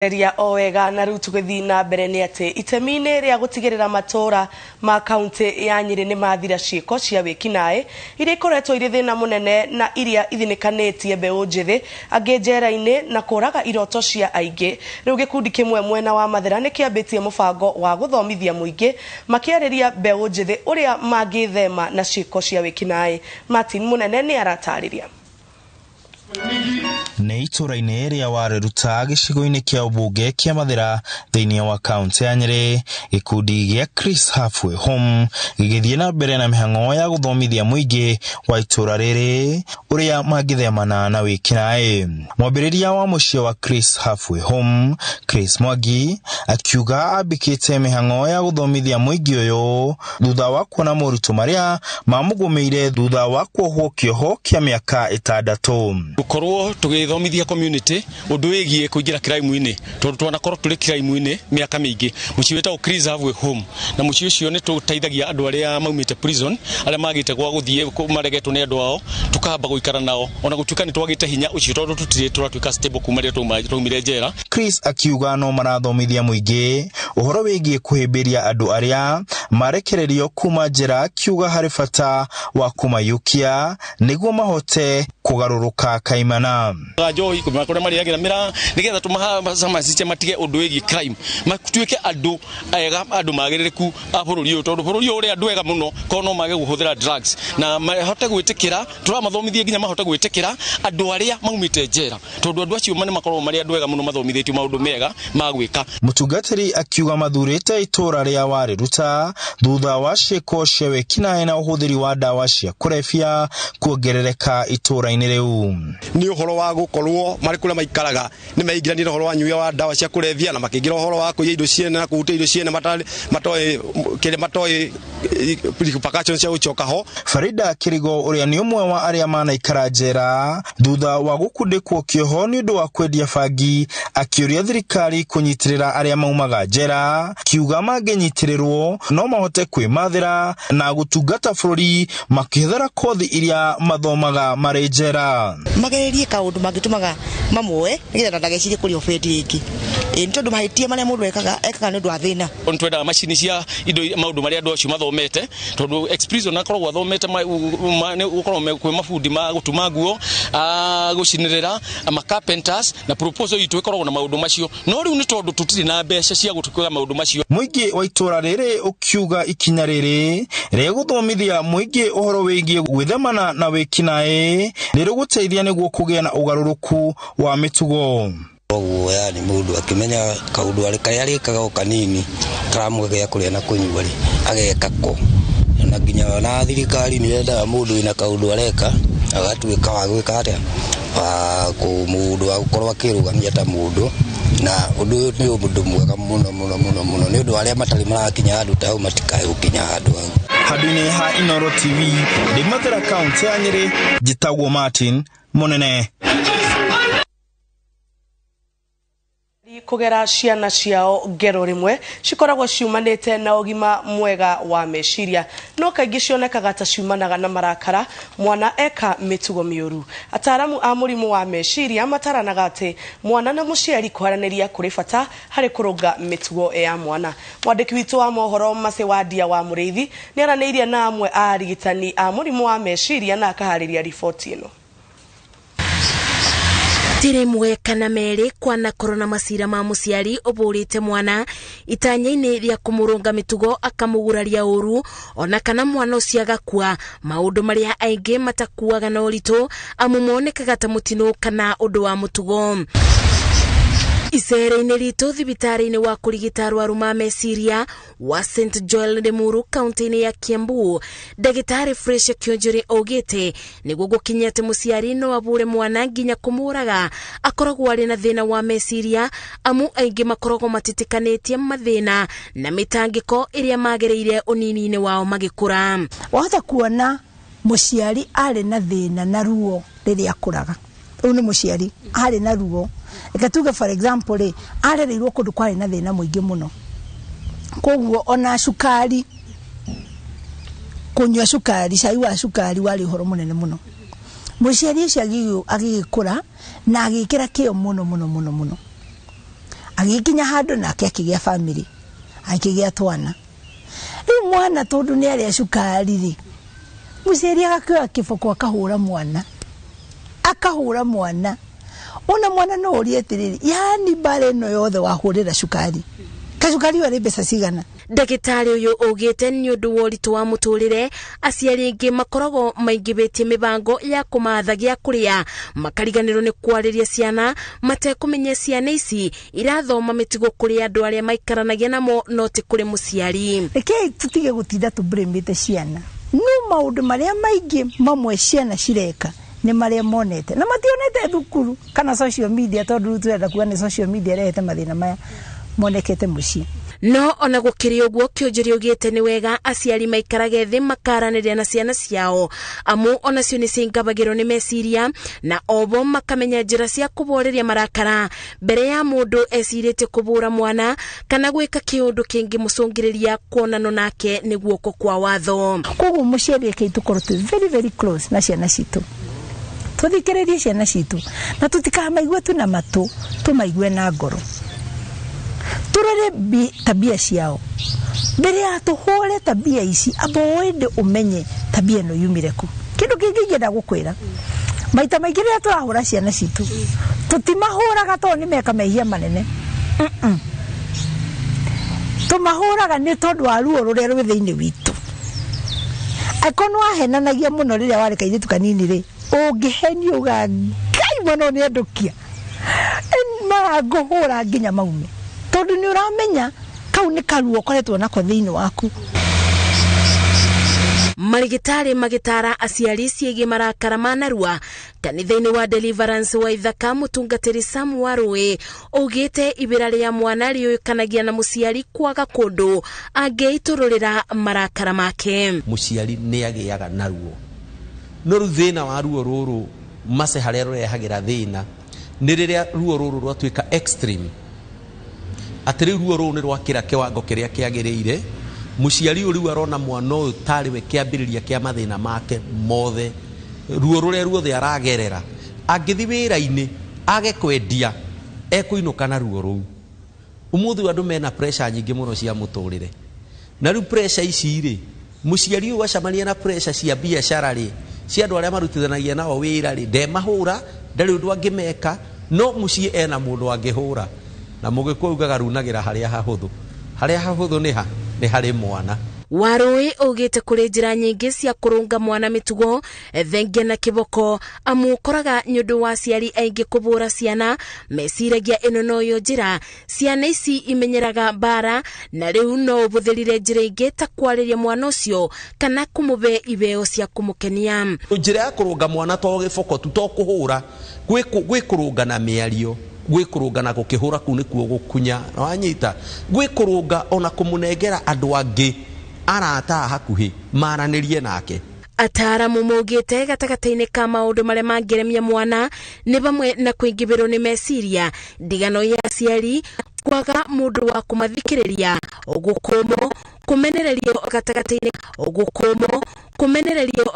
Ria owega na riu tugithi na mbere ni ati itemine ria gutigirira matora ma county ya Nyeri ni mathira ciiko cia wikinae iria ikoretwo iri thina munene na iria ithinikanitie mbeu njithi angi njera-ini na kuraga iroto cia aingi. Riu gikundi kimwe mwena wa Mathira ni kiambitie mubango wa guthomithia muingi makiariria mbeu njithi uria mangithema na ciiko cia wikinae. Martin Munene ni aratariria. Nĩ itũra-inĩ rĩa Inooro Thaa gĩcigo-inĩ kĩa ũmbunge kĩa Mathira thĩinĩ wa kaunti ya Nyeri, gĩkundi gĩa Chris Halfway Home gĩgĩthiĩ na mbere na mĩhang'o ya gũthomithia mũingĩ wa itũra rĩrĩ ũrĩa mangĩthemana na wĩkinaĩ. Mwambĩrĩria wa mũciĩ wa Chris Halfway Home, Chris Mwangi, akiuga ambĩkĩte mĩhang'o ya gũthomithia mũingĩ ũyũ thutha wa kuona moritũ marĩa mamũgũmĩire thutha wa kuohwo kĩoho kĩa mĩaka 6. Gukorwo tugithomithia community undu wigie kuingira crime-ini tondu twanakorwo turi crime-ini miaka mingi. Muci wetagwo Chris Halfway Home na muci ucio ni tuteithagia andu aria maumite prison aria magite gwa guthie maregetwo ni andu ao tukahamba guikara nao ona gutuika ni twagite hinya ucio tondu tutire turatuika stable kuma ria twaumire njera. Chris akiuga no marathomithia muingi uhoro wigie kuhimbiria andu aria marekererio kuma njera, kiuga hari bata wa kumayukia niguo mahote kugaruruka kaimana. Njoi kumakore mari yagira mira nigetha tumaha system matige undu wigi crime matuike andu ega andu magiriku a bururi uyu tondu bururi uri andu ega muno kono mage guhuthira drugs na mahote gwitikira turamathomithie nginya mahote gwitikira andu aria maumite njera tondu andu acio mane makorwo mari andu ega muno mathomithitio maundu mega magwika. Mutungatiri akiuga mathurite itura ria Inooro Thaa thutha wa ciiko cia wikinae na uhuthiri wa dawa cia kurebia kuongerereka itura-ini riu. Ni uhoro wa gukorwo mari kule maikaraga ni maingirani na uhoro wa nyuya wa dawa cia kurevia na makingira uhoro wa kuiya indo ciene na kuhutia indo ciene matoi pakacho cia uchoka ho. Farida Kirigo uria ni umwe wa aria manaikara njera thutha wa gukundikwo kioho ni undu wa kwendia bangi, akiuria thirikari kunyitirira aria maumaga njera, kiuga manginyitirirwo no mahote kwimathira na gutungata bururi makihethera kothi iria mathomaga mari njera. Magererie kaundu magitumaga mamwe nigetha ndagecirie kuri ofedi iki ni tondu mahitia maria mundu ekaga ni undu wa thina. Twenda machini cia indo maundu maria andu acio mathomete tondu exprison nakorwo athomete ukorwo kwe mafundi ma gutuma nguo gucinirira ama carpenters na proposal itu ikorwo na maundu macio no riu ni tondu tutiri na mbeca cia gutukwira maundu macio. Muingi wa itura riri ukiuga ikinya riri ria guthomithia muingi uhoro wigie gwithemana na wikinae riri guteithia niguo kugia na ugaruruku wa mitugo. Oguo yani mundu akimenya kaundu ari karia arikaga o kanini karamugea kuria na kunyua ri ageka ko na nginya na thirikari ni yendaga mundu ina kaundu areka agatuika wa gwika atia wa mundu wa gukorwo akirugamia ta mundu na undu ni mundu mwega muno ni undu aria matari marakinya andu ta au matikae gukinya andu handũ-inĩ ha Inooro TV ndi Mathira kaunti ya Nyeri, njĩtagwo Martin Munene. Kugera ciana ciao ngero rimwe cikoragwo ciumanite na ugima mwega wa meciria no kaingĩ cionekaga ta ciumanaga na marakara mwana eka mitugo miuru. Ataramu a murimu wa meciria mataranaga ati mwana na muciari kwaranĩria kũrĩ bata harĩ kũrũnga mitugo ya mwana. Mwandĩki witũ wa mohoro Macewadia wa Mũrĩithi nĩ aranĩirie na amwe a arigitani a murimu wa meciria na akaharĩria riboti ĩno. Tire mwe kana mere kwana korona masira ma muciari oborete mwana itanya-ini ria kumurunga mitugo akamuguraria uru ona kana mwana ucio agakua maundu maria aingi matakuaga na uritu amumonekaga ta mutino kana undu wa mutugo. Isere-ini ritu thibitari-ini wa kurigita arwaru ma meciria wa St Joel Limuru kaunti-ini ya Kiambu, Dagitari Fresh Kionjuri ogete niguo gukinyate muciari no abure mwana nginya kumuraga akoragwo ari na thina wa meciria amu aingi makoragwo matitikanĩtie mathina na mitangiko iria magereire unini-ini wao magikura. Wahota kuona muciari ari na thina na ruo riria akuraga. Uyu ni muciari ari na ruo. Ikatuga for example arereirwo kundu kwari na thina muingi muno. Koguo ona cukari kunywa cukari cai wa cukari wari horo munene muno. Muciari ucio agigikura na agikira kio muno. agikinya handu nake akigĩa family akigĩa twana rĩu mwana tondu nĩ arĩa cukari ri mũciari agakĩoya kĩboko akahũra mwana ona mwana no ũrie atĩrĩrĩ yani bare no yothe wahũrĩra cukari kacukari wari mbeca cigana. Ndagĩtarĩ ũyũ augĩte nĩ ũndũ wa ũritũ wa mũtũrĩre aciari aingĩ makoragwo maingĩbĩtie mĩbango ya kũmathagia kũrĩa makariganĩrwo nĩ kwarĩria ciana matekũmenya ciana ici irathoma mĩtugo kũrĩ andũ arĩa maikaranagia namo no ti kũrĩ mũciari. Rekei tutige gũtinda tũbũrĩmĩte ciana no maũndũ marĩa maingĩ mamwe ciana cireka nĩ marĩa monete na mationete thukuru kana social media tondu turenda kuona nĩ social media rehete mathĩna maya monekete mũciĩ. No ona gũkĩrĩ ũguo kĩonjeri augĩte nĩ wega aciari maikarage thĩ makaranĩria na ciana ciao amu onacio nĩ cingabagĩrwo nĩ meciria na obo makamenya njĩra cia kũboreria marakara mbere ya mũndũ ecirĩtie kũbũra mwana kana gwĩka kĩũndũ kĩngĩ mũcũngĩrĩria kuonano nake nĩ guoko kwa watho. Koguo mũciari rekei tũkorwo twĩ very very close na ciana citũ tũthikĩrĩrie ciana citũ na tũtikamaigue tu na matũ tũmaigue na ngoro turore tabia ciao mbere ya tuhore tabia ici abo wende umenye tabia no yumire ku kindu kĩngĩ ngenda gũkwĩra maita maingĩ rĩrĩa tũrahũra ciana citũ tũtimahũraga tondũ nĩ meka mehia manene tũmahũraga nĩ tondũ wa ruo rũrĩa rwĩ thĩinĩ witũ akono ahenanagia mũno rĩrĩa warĩ kairĩtu kanini rĩ ũngĩhenio uga ngai mũno nĩ andũkia marangũhũra nginya maume tondu nĩ ũramenya kau nĩ karuo koretwo nako thĩinĩ waku. Marigitari magitara aciari ciĩgiĩ marakara ma narua kanitha-inĩ wa Deliverance wa Ithaka mũtungatĩri Sam Warũĩ augĩte ibĩra rĩa mwana rĩũĩkanagia na mũciari kwaga kũndũ angĩitũrũrĩra marakara make. Mũciari nĩ agĩaga naruo no rĩu thĩna wa ruo rũrũ mace harĩa rũrehagĩra thĩna nĩ rĩrĩa ruo rũrũ rwatuĩka extreme atĩrĩ ruo rũrũ nĩ rwakĩra kĩwango kĩrĩa kĩagĩrĩire mũciari ũrĩa arona mwana ũyũ tarĩ we kĩambĩrĩria kĩa mathĩna make mothe ruo rũrĩa ruothe aragerera angĩthi wĩra-inĩ age kwendia ekũinũka na ruo rũu. Ũmũthĩ andũ mena pressure nyingĩ mũno cia mũtũrĩre na rĩu pressure ici rĩ mũciari ũyũ acamania na pressure cia biacara rĩ cia andũ arĩa marutithanagia nao wĩra rĩ ndemahũra ndarĩ ũndũ angĩmeka no mũciĩ ena mũndũ angĩhũra na mũgĩkũyũ ugaga runagĩra harĩa hahũthũ nĩ harĩ mwana. Warũĩ augĩte kũrĩ njĩra nyingĩ cia kũrũnga mwana mĩtugo thengia na kĩboko amu ũkoraga nĩ ũndũ wa aciari aingĩ kũbũra ciana meciragia ĩno noyo njĩra ciana ici imenyeraga bara na rĩu no ũbũthĩrire njĩra ingĩ ta kwarĩria mwana ũcio kana kũmũbe ibeo cia kũmũkenia. Njĩra ya kũrũnga mwana to gĩboko tu to kũhũra gwĩ kũrũnga na mĩario gwĩ kũrũnga na gũkĩhũra kuu nĩkuo gũkunya na wanyita gwĩ kũrũnga ona kũmũnengera andũ angĩ arata hakuhĩ maranĩrie nake. Ataramu maugĩte gatagatĩ-inĩ ka maũndũ marĩa mangĩremia mwana nĩ bamwe na kũingĩbĩrwo nĩ meciria ndigano ya aciari kwaga mũndũ wa kũmathikĩrĩria ũgũkũmo kũmenererio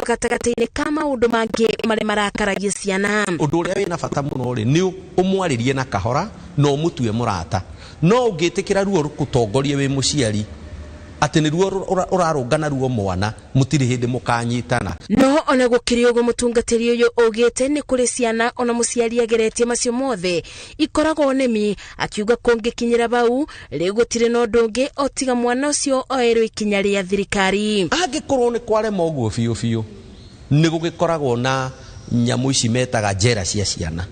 gatagatĩ-inĩ ka maũndũ mangĩ marĩa marakaragia ciana. Ũndũ ũrĩa wĩna bata mũno rĩ nĩ ũmwarĩrie na kahora no mũtue mũrata no ũngĩtĩkĩra ruo rũkũtongorie wĩ mũciari atĩ nĩ ruo ũrarũngana ruo mwana mũtirĩ hĩndĩ mũkanyitana. No ona gũkĩrĩ ũguo mũtungatĩri ũyũ augĩte nĩ kũrĩ ciana ona mũciari ageretie macio mothe ikoragwo nemi akiuga kũngĩkinyĩra bau rĩu gũtirĩ na ũndũ ũngĩ o tiga mwana ũcio oerwo ikinya rĩa thirikari. Angĩkorwo nĩ kwarema ũguo biũ nĩ gũgĩkoragwo na nyamũ ici metaga njera cia ciana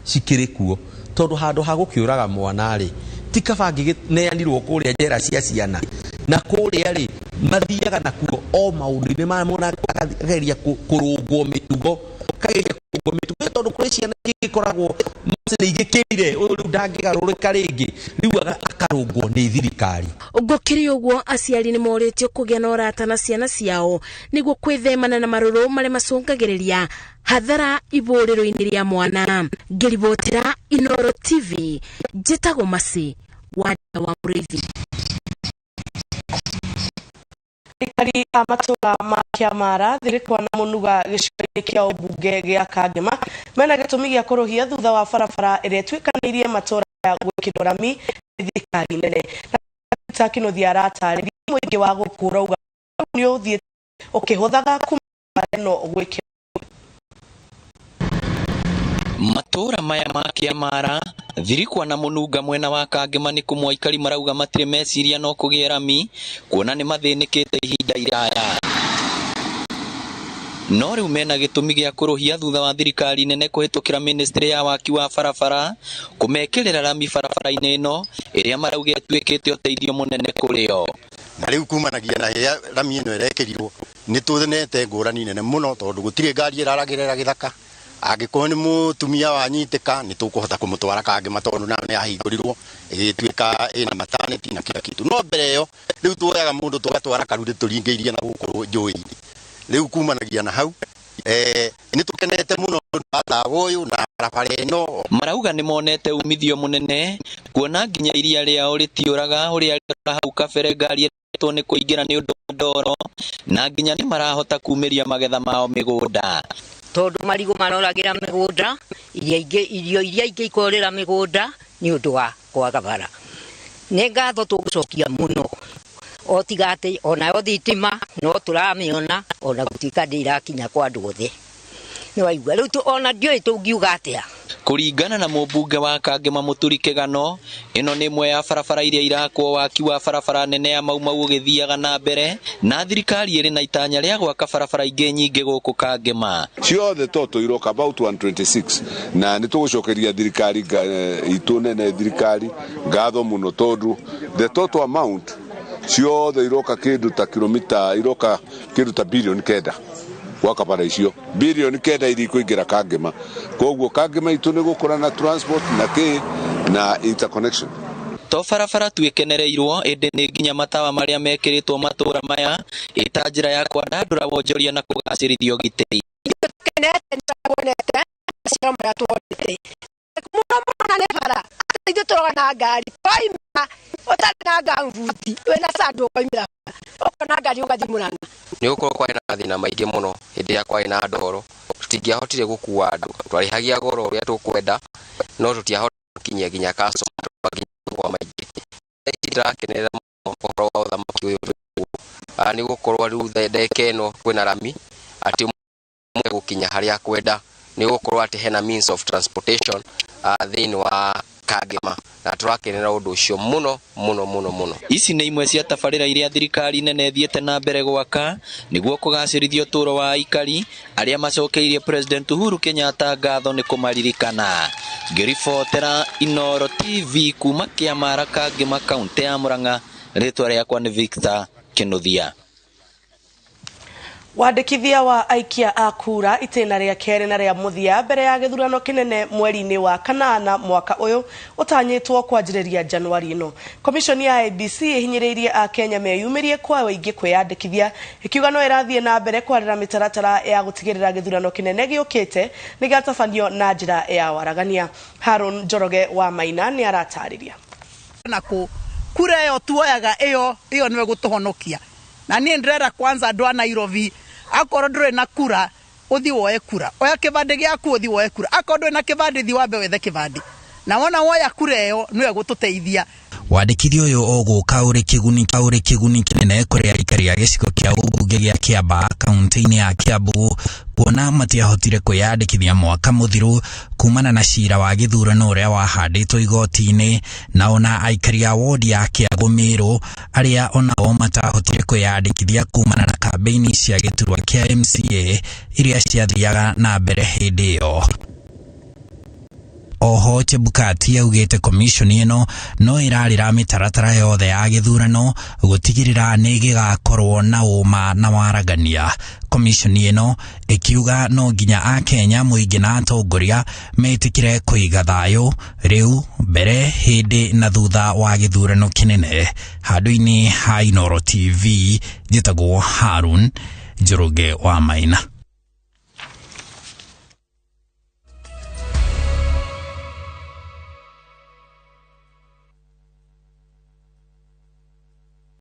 cikĩrĩ kuo tondũ handũ ha gũkĩũraga mwana rĩ tikaba angĩneanirwo kũrĩa njera cia ciana na kũrĩa rĩ mathiaga nakuo o maũndũ-inĩ ma mwana akageria kũrũngwo mĩtugo tondũ kũrĩ ciana igĩkoragwo nĩ igĩkĩire ũyũ ndangĩgarũrĩka rĩngĩ rĩu akarũngwo nĩ thirikari. Gũkĩrĩ ũguo aciari nĩ morĩtio kũgĩa na ũrata na ciana ciao nĩguo kwĩthemana na marũrũ marĩa macũngagĩrĩria hathara ibũrĩro-inĩ rĩa mwana. Ngĩribotera Inooro TV njĩtagwo Masi wa Mũrĩithi. Aikari a matura ma Kiamara thirikwa na munuga gicigo kia ubunge gia Kangema mena gitumi gia kuruhia thutha wa barabara iria twikanirie matura ya gwikirwo rami thirikari nene na Kinothia aratarĩria muingi wa gukura uga ni uthie ukihuthaga kumano gwikirwo matura maya ma Kiamara thirikwa na mununga mwena wa Kangema ni kumwa aikari marauga matire meciria no kugia rami kuona ni mathinikite ihinda iraya no riu mena gitumi gia kuruhia thutha wa thirikari nene kuhitukira ministry ya waki wa barabara kumekirira rami barabara-ini ino iria marauga etwikite uteithio munene kurio na riu kumanagia na ya rami ino irekirirwo ni tuthenete ngurani nene muno tondu gutire ngari iraragirira githaka angĩkorwo nĩ mũtumia wanyitĩka nĩ tũkũhota kũmũtwara Kangema tondũ nayo nĩ yahingũrirwo ĩgĩtuĩka ĩna maternity na kila kitu no mbere ĩyo rĩu tuoyaga mũndũ tũgatwara karũrĩ tũringĩirie na gũkũ njũĩ-inĩ rĩu kumanagia na hau nĩ tũkenete mũno atago ũyũ na barabara ĩno marauga nĩ monete umithio mũnene kuona nginya iria rĩao rĩtiũraga ũrĩa hau kabere ngari to nĩ kũingĩra nĩ ũndũ ndoro na nginya nĩ marahota kumĩria magetha mao mĩgũnda tondu marigo maroragira migunda irio iria ingĩ ikorera migunda ni undu wa kwaga bara ne ngatho tugucokia muno o tigate ona yo thitima no turamiona ona gutika ndirakinya kwa andu othe ni waigua riu ona ndioi tungiuga atia kuringana na mũmbunge wa Kangema Mũturi Kĩgano ĩno nĩ imwe ya barabara iria irakwo waki wa barabara nene ya Maumau ũgĩthiaga na mbere na thirikari ĩrĩ na itanya rĩa gwaka barabara ingĩ nyingĩ gũkũ Kangema ciothe toto iroka about 126 na nĩ tũgũcokeria thirikari itũ nene thirikari ngatho muno tondu the total amount ciothe iroka kĩndũ ta kilomita iroka kĩndũ ta bilioni 9 gwaka bara icio bilioni 9 iria ikuingira Kangema koguo Kangema itu nĩ gũkũra na transport na interconnection to barabara twikenereirwo ĩndĩ nĩ nginya matawa marĩa mekĩrĩtwo matũra maya ĩta njĩra ya kwandandũra wonjoria na kũgacĩrithia ũgitĩri na ngari koima utana ngambuti wena sandu koimira okona ngari ugathi Murang'a ni ukorwo kwa na thina maingi muno hindi ya kwa na ndoro tutingiahotire gukua andu twarihagia goro uria tukwenda no tutiahota kinyia ginya kaso kwa maingi ndirakenerera mohoro wa uthamaki uyu ni gukorwo riu thedeke ino kwina rami ati mwe gukinya haria kwenda ni gukorwo ati hena means of transportation thini wa Kangema na turakenera undu ucio muno ici nĩ imwe cia tabarĩra iria thirikari nene thiĩte na mbere gwaka nĩguo kũgacĩrithia ũtũũro wa aikari arĩa macokeirie President Uhuru Kenyatta ngatho nĩ kũmaririkana ngĩribotera Inooro TV kuma Kiamara Kangema kaunti ya Murang'a rĩtwa rĩakwa nĩ Victor Kinothia Wandikithia wa AIKIA a KURA itena ria keri na ria muthia mbere ya githurano kinene mweri-ini wa kanana mwaka uyu utanyitwo kwanjiriria Januari ino. Commission ya ABC ihinyiriirie a Kenya meyumirie kwa waingi kwiyandikithia ikiuga no irathie na mbere kwarira mitaratara ya gutigirira githurano kinene giukite nigatabanio na njira ya waragania. Harun Njoroge wa Maina ni aratariria. Nako kura yo tuoyaga iyo niwe gutuhonokia. Na ni ndrera kwanza andu a Nairobi akorwo ndure na kura uthi woe kura oya kibande giaku uthi woe kura akorwo ndure na kibande thi wambe wethe kibande na wona woya kura iyo niwe gututeithia wandikithio uyu oguka uri kiguni kinene kuri aikari a gicigo kia ubunge gia Kiamba kaunti-ini ya Kiambu kuona matiahotire kwiyandikithia mwaka muthiru kumana na cira wa githurano uria wahanditwo igoti-ini na ona aikari a wodi ya Kiagumiru aria onao matahotire kwiyandikithia kumana na kambeini cia giturwa kia MCA iria ciathiaga na mbere hindi iyo. Oho Chebukati augite commission ino no irarira mitaratara yothe ya githurano gutigirira nigigakorwo na uma na waragania. Commission ino ikiuga no nginya a Kenya muingi na atongoria metikire kuiga thayo riu mbere hindi na thutha wa githurano kinene. Handu-ini ha Inooro TV njitagwo Harun Njoroge wa Maina.